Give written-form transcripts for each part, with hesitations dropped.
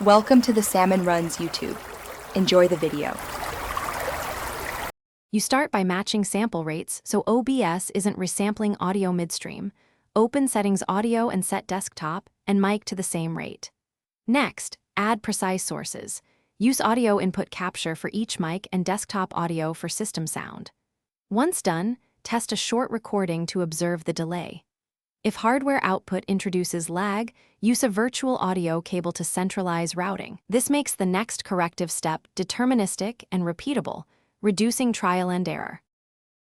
Welcome to the Salmon Runs YouTube. Enjoy the video. You start by matching sample rates so OBS isn't resampling audio midstream. Open Settings Audio and set desktop and mic to the same rate. Next, add precise sources. Use audio input capture for each mic and desktop audio for system sound. Once done, test a short recording to observe the delay. If hardware output introduces lag, use a virtual audio cable to centralize routing. This makes the next corrective step deterministic and repeatable, reducing trial and error.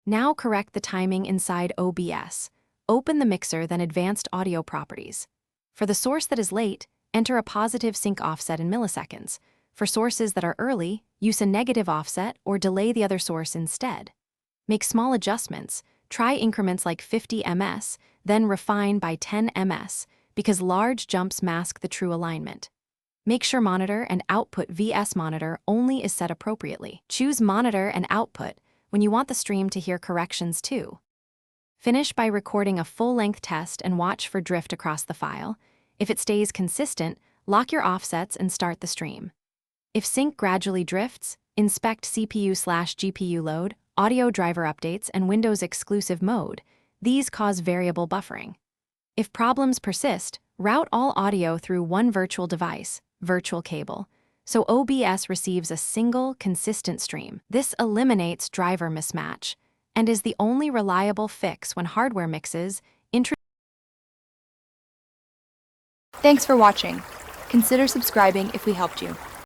Now correct the timing inside OBS. Open the mixer, then Advanced Audio Properties. For the source that is late, enter a positive sync offset in milliseconds. For sources that are early, use a negative offset or delay the other source instead. Make small adjustments. Try increments like 50 ms, then refine by 10 ms, because large jumps mask the true alignment. Make sure monitor and output VS monitor only is set appropriately. Choose monitor and output when you want the stream to hear corrections too. Finish by recording a full-length test and watch for drift across the file. If it stays consistent, lock your offsets and start the stream. If sync gradually drifts, inspect CPU/GPU load, audio driver updates, and Windows exclusive mode. These cause variable buffering. If problems persist, route all audio through one virtual device, virtual cable, so OBS receives a single, consistent stream. This eliminates driver mismatch and is the only reliable fix when hardware mixes. Thanks for watching. Consider subscribing if we helped you.